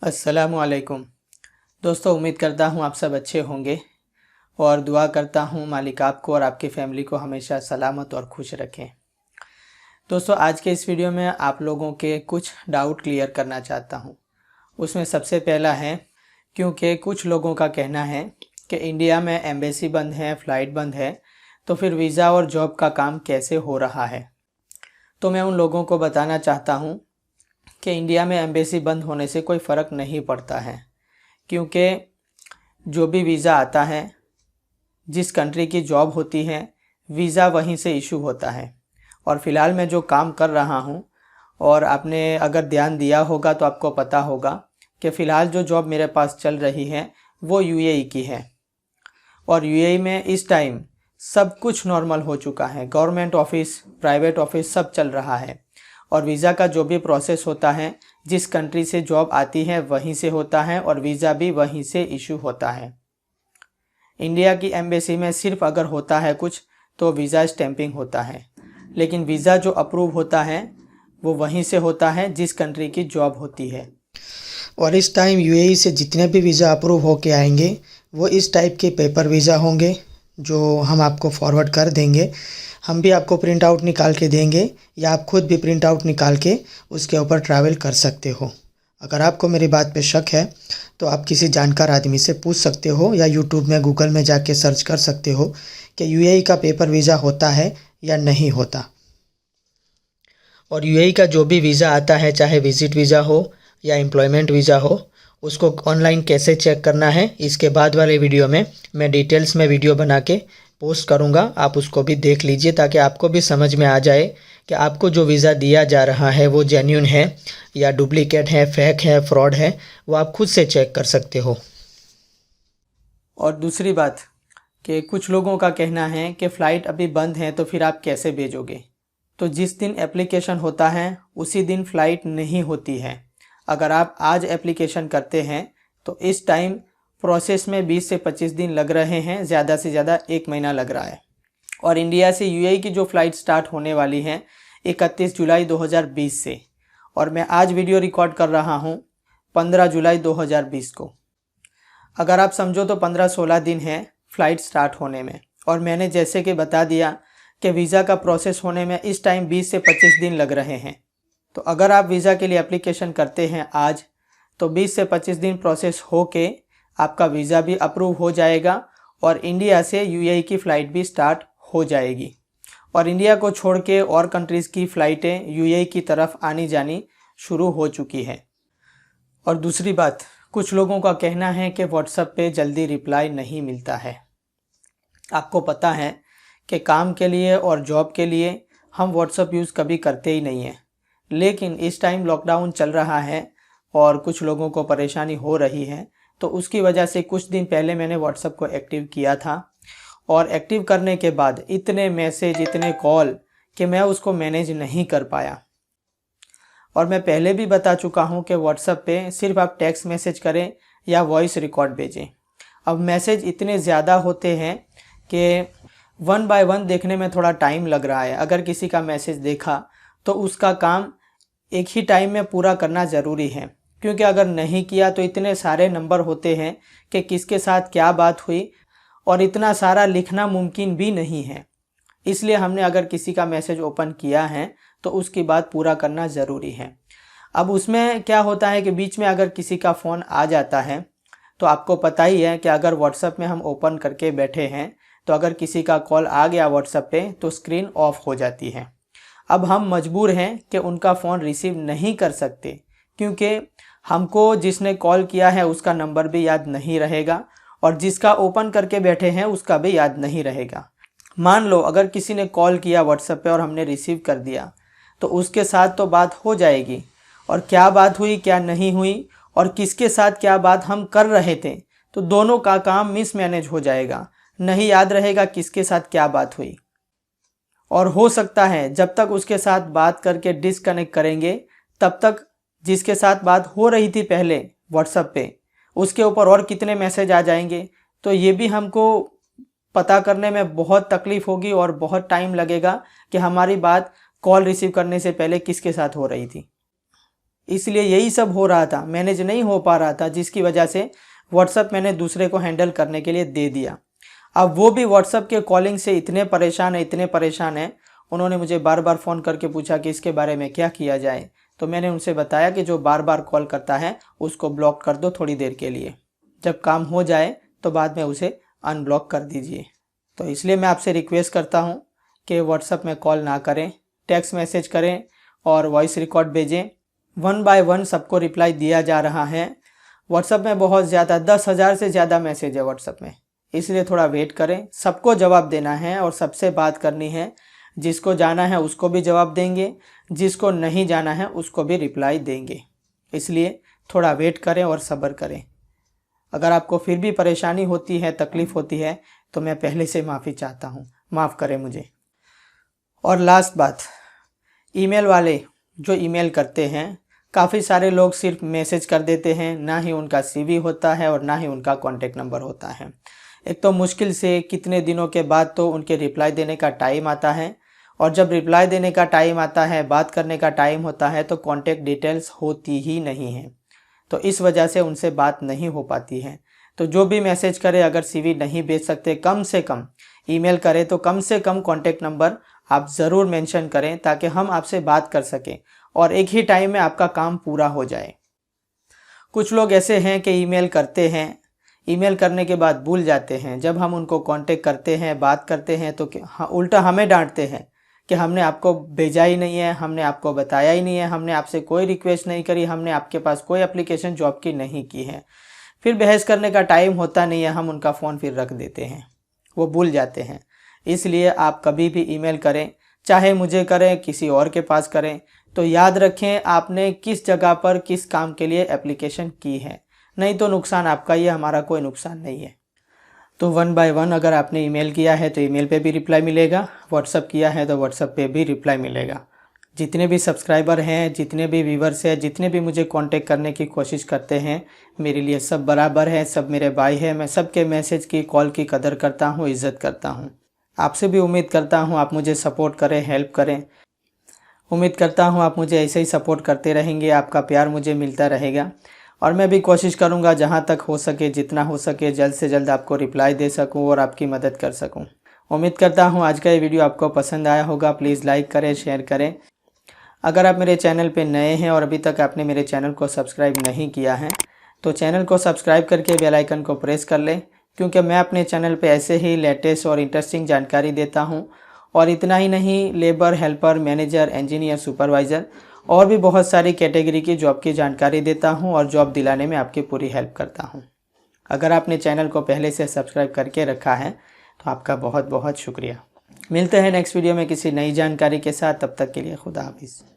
अस्सलामुअलैकुम दोस्तों, उम्मीद करता हूँ आप सब अच्छे होंगे और दुआ करता हूँ मालिक आपको और आपकी फ़ैमिली को हमेशा सलामत और खुश रखें। दोस्तों, आज के इस वीडियो में आप लोगों के कुछ डाउट क्लियर करना चाहता हूँ। उसमें सबसे पहला है, क्योंकि कुछ लोगों का कहना है कि इंडिया में एम्बेसी बंद है, फ़्लाइट बंद है, तो फिर वीज़ा और जॉब का काम कैसे हो रहा है। तो मैं उन लोगों को बताना चाहता हूँ कि इंडिया में एम्बेसी बंद होने से कोई फ़र्क नहीं पड़ता है, क्योंकि जो भी वीज़ा आता है, जिस कंट्री की जॉब होती है, वीज़ा वहीं से इशू होता है। और फ़िलहाल मैं जो काम कर रहा हूँ, और आपने अगर ध्यान दिया होगा तो आपको पता होगा कि फ़िलहाल जो जॉब मेरे पास चल रही है वो यूएई की है। और यूएई में इस टाइम सब कुछ नॉर्मल हो चुका है। गवर्नमेंट ऑफिस, प्राइवेट ऑफिस सब चल रहा है। और वीज़ा का जो भी प्रोसेस होता है, जिस कंट्री से जॉब आती है वहीं से होता है और वीज़ा भी वहीं से इशू होता है। इंडिया की एम्बेसी में सिर्फ अगर होता है कुछ तो वीज़ा स्टैंपिंग होता है, लेकिन वीज़ा जो अप्रूव होता है वो वहीं से होता है जिस कंट्री की जॉब होती है। और इस टाइम यूएई से जितने भी वीज़ा अप्रूव होके आएंगे वो इस टाइप के पेपर वीज़ा होंगे जो हम आपको फॉरवर्ड कर देंगे। हम भी आपको प्रिंट आउट निकाल के देंगे या आप खुद भी प्रिंट आउट निकाल के उसके ऊपर ट्रैवल कर सकते हो। अगर आपको मेरी बात पे शक है तो आप किसी जानकार आदमी से पूछ सकते हो या यूट्यूब में, गूगल में जाके सर्च कर सकते हो कि यूएई का पेपर वीज़ा होता है या नहीं होता। और यूएई का जो भी वीज़ा आता है, चाहे विज़िट वीज़ा हो या एम्प्लॉयमेंट वीज़ा हो, उसको ऑनलाइन कैसे चेक करना है इसके बाद वाले वीडियो में मैं डिटेल्स में वीडियो बना के पोस्ट करूँगा। आप उसको भी देख लीजिए ताकि आपको भी समझ में आ जाए कि आपको जो वीज़ा दिया जा रहा है वो जेन्युइन है या डुप्लीकेट है, फेक है, फ्रॉड है, वो आप खुद से चेक कर सकते हो। और दूसरी बात कि कुछ लोगों का कहना है कि फ़्लाइट अभी बंद है तो फिर आप कैसे भेजोगे। तो जिस दिन एप्लीकेशन होता है उसी दिन फ़्लाइट नहीं होती है। अगर आप आज एप्लीकेशन करते हैं तो इस टाइम प्रोसेस में 20 से 25 दिन लग रहे हैं, ज़्यादा से ज़्यादा 1 महीना लग रहा है। और इंडिया से यूएई की जो फ़्लाइट स्टार्ट होने वाली है 31 जुलाई 2020 से, और मैं आज वीडियो रिकॉर्ड कर रहा हूँ 15 जुलाई 2020 को। अगर आप समझो तो 15-16 दिन है फ़्लाइट स्टार्ट होने में। और मैंने जैसे कि बता दिया कि वीज़ा का प्रोसेस होने में इस टाइम 20 से 25 दिन लग रहे हैं। तो अगर आप वीज़ा के लिए एप्लीकेशन करते हैं आज, तो 20 से 25 दिन प्रोसेस हो के आपका वीज़ा भी अप्रूव हो जाएगा और इंडिया से यूएई की फ़्लाइट भी स्टार्ट हो जाएगी। और इंडिया को छोड़ के और कंट्रीज़ की फ़्लाइटें यूएई की तरफ आनी जानी शुरू हो चुकी है। और दूसरी बात, कुछ लोगों का कहना है कि व्हाट्सएप पे जल्दी रिप्लाई नहीं मिलता है। आपको पता है कि काम के लिए और जॉब के लिए हम व्हाट्सएप यूज़ कभी करते ही नहीं हैं, लेकिन इस टाइम लॉकडाउन चल रहा है और कुछ लोगों को परेशानी हो रही है, तो उसकी वजह से कुछ दिन पहले मैंने व्हाट्सएप को एक्टिव किया था। और एक्टिव करने के बाद इतने मैसेज, इतने कॉल कि मैं उसको मैनेज नहीं कर पाया। और मैं पहले भी बता चुका हूँ कि व्हाट्सएप पे सिर्फ आप टेक्स्ट मैसेज करें या वॉइस रिकॉर्ड भेजें। अब मैसेज इतने ज़्यादा होते हैं कि वन बाय वन देखने में थोड़ा टाइम लग रहा है। अगर किसी का मैसेज देखा तो उसका काम एक ही टाइम में पूरा करना ज़रूरी है, क्योंकि अगर नहीं किया तो इतने सारे नंबर होते हैं कि किसके साथ क्या बात हुई और इतना सारा लिखना मुमकिन भी नहीं है। इसलिए हमने अगर किसी का मैसेज ओपन किया है तो उसकी बात पूरा करना ज़रूरी है। अब उसमें क्या होता है कि बीच में अगर किसी का फ़ोन आ जाता है, तो आपको पता ही है कि अगर व्हाट्सएप में हम ओपन करके बैठे हैं तो अगर किसी का कॉल आ गया व्हाट्सएप पे तो स्क्रीन ऑफ हो जाती है। अब हम मजबूर हैं कि उनका फ़ोन रिसीव नहीं कर सकते, क्योंकि हमको जिसने कॉल किया है उसका नंबर भी याद नहीं रहेगा और जिसका ओपन करके बैठे हैं उसका भी याद नहीं रहेगा। मान लो अगर किसी ने कॉल किया व्हाट्सएप पे और हमने रिसीव कर दिया, तो उसके साथ तो बात हो जाएगी, और क्या बात हुई क्या नहीं हुई और किसके साथ क्या बात हम कर रहे थे, तो दोनों का काम मिसमैनेज हो जाएगा। नहीं याद रहेगा किसके साथ क्या बात हुई। और हो सकता है जब तक उसके साथ बात करके डिसकनेक्ट करेंगे तब तक जिसके साथ बात हो रही थी पहले व्हाट्सएप पे, उसके ऊपर और कितने मैसेज आ जाएंगे। तो ये भी हमको पता करने में बहुत तकलीफ़ होगी और बहुत टाइम लगेगा कि हमारी बात कॉल रिसीव करने से पहले किसके साथ हो रही थी। इसलिए यही सब हो रहा था, मैनेज नहीं हो पा रहा था, जिसकी वजह से व्हाट्सअप मैंने दूसरे को हैंडल करने के लिए दे दिया। अब वो भी व्हाट्सअप के कॉलिंग से इतने परेशान हैं, उन्होंने मुझे बार बार फ़ोन करके पूछा कि इसके बारे में क्या किया जाए। तो मैंने उनसे बताया कि जो बार बार कॉल करता है उसको ब्लॉक कर दो थोड़ी देर के लिए, जब काम हो जाए तो बाद में उसे अनब्लॉक कर दीजिए। तो इसलिए मैं आपसे रिक्वेस्ट करता हूँ कि व्हाट्सअप में कॉल ना करें, टेक्स्ट मैसेज करें और वॉइस रिकॉर्ड भेजें। 1 बाय 1 सबको रिप्लाई दिया जा रहा है। व्हाट्सअप में बहुत ज़्यादा 10,000 से ज़्यादा मैसेज है व्हाट्सअप में, इसलिए थोड़ा वेट करें। सबको जवाब देना है और सबसे बात करनी है। जिसको जाना है उसको भी जवाब देंगे, जिसको नहीं जाना है उसको भी रिप्लाई देंगे। इसलिए थोड़ा वेट करें और सब्र करें। अगर आपको फिर भी परेशानी होती है, तकलीफ़ होती है, तो मैं पहले से माफ़ी चाहता हूँ, माफ़ करें मुझे। और लास्ट बात, ईमेल वाले जो ईमेल करते हैं, काफ़ी सारे लोग सिर्फ मैसेज कर देते हैं, ना ही उनका CV होता है और ना ही उनका कॉन्टेक्ट नंबर होता है। एक तो मुश्किल से कितने दिनों के बाद तो उनके रिप्लाई देने का टाइम आता है, और जब रिप्लाई देने का टाइम आता है, बात करने का टाइम होता है, तो कॉन्टेक्ट डिटेल्स होती ही नहीं है। तो इस वजह से उनसे बात नहीं हो पाती है। तो जो भी मैसेज करे, अगर CV नहीं भेज सकते, कम से कम ईमेल करे तो कम से कम कॉन्टेक्ट नंबर आप ज़रूर मेंशन करें, ताकि हम आपसे बात कर सकें और एक ही टाइम में आपका काम पूरा हो जाए। कुछ लोग ऐसे हैं कि ईमेल करते हैं, ईमेल करने के बाद भूल जाते हैं। जब हम उनको कांटेक्ट करते हैं, बात करते हैं, तो उल्टा हमें डांटते हैं कि हमने आपको भेजा ही नहीं है, हमने आपको बताया ही नहीं है, हमने आपसे कोई रिक्वेस्ट नहीं करी, हमने आपके पास कोई एप्लीकेशन जॉब की नहीं की है। फिर बहस करने का टाइम होता नहीं है, हम उनका फ़ोन फिर रख देते हैं, वो भूल जाते हैं। इसलिए आप कभी भी ईमेल करें, चाहे मुझे करें, किसी और के पास करें, तो याद रखें आपने किस जगह पर किस काम के लिए एप्लीकेशन की है। नहीं तो नुकसान आपका ही है, हमारा कोई नुकसान नहीं है। तो 1 बाय 1 अगर आपने ईमेल किया है तो ईमेल पे भी रिप्लाई मिलेगा, व्हाट्सअप किया है तो व्हाट्सअप पे भी रिप्लाई मिलेगा। जितने भी सब्सक्राइबर हैं, जितने भी व्यूवर्स हैं, जितने भी मुझे कांटेक्ट करने की कोशिश करते हैं, मेरे लिए सब बराबर है, सब मेरे भाई हैं। मैं सबके मैसेज की, कॉल की कदर करता हूँ, इज़्ज़त करता हूँ। आपसे भी उम्मीद करता हूँ आप मुझे सपोर्ट करें, हेल्प करें। उम्मीद करता हूँ आप मुझे ऐसे ही सपोर्ट करते रहेंगे, आपका प्यार मुझे मिलता रहेगा। और मैं भी कोशिश करूँगा जहाँ तक हो सके, जितना हो सके, जल्द से जल्द आपको रिप्लाई दे सकूँ और आपकी मदद कर सकूँ। उम्मीद करता हूँ आज का ये वीडियो आपको पसंद आया होगा। प्लीज़ लाइक करें, शेयर करें। अगर आप मेरे चैनल पे नए हैं और अभी तक आपने मेरे चैनल को सब्सक्राइब नहीं किया है, तो चैनल को सब्सक्राइब करके बेल आइकन को प्रेस कर लें, क्योंकि मैं अपने चैनल पे ऐसे ही लेटेस्ट और इंटरेस्टिंग जानकारी देता हूँ। और इतना ही नहीं, labour, helper, manager, engineer, supervisor और भी बहुत सारी कैटेगरी की जॉब की जानकारी देता हूँ और जॉब दिलाने में आपकी पूरी हेल्प करता हूँ। अगर आपने चैनल को पहले से सब्सक्राइब करके रखा है तो आपका बहुत बहुत शुक्रिया। मिलते हैं नेक्स्ट वीडियो में किसी नई जानकारी के साथ। तब तक के लिए खुदा हाफिज़।